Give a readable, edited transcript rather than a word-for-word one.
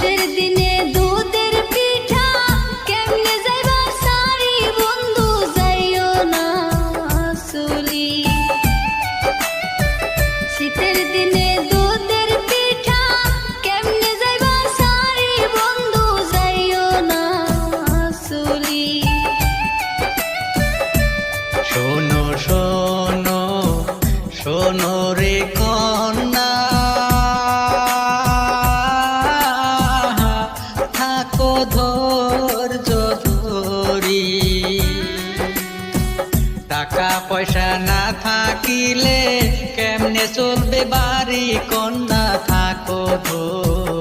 শীতের দিনে দুধের পিঠা কেমনে যাইবা সারি বন্ধু যাইও না চলি। শীতের দিনে দুধের পিঠা কেমনে যাইবা সারি বন্ধু যাইও না চলি। শোনো শোনো শোনো রে কন্যা, থাকো ধৈর্য ধরি। টাকা পয়সা না থাকিলে কেমনে চলবে বাড়ি কন্যা, থাকো ধৈর্য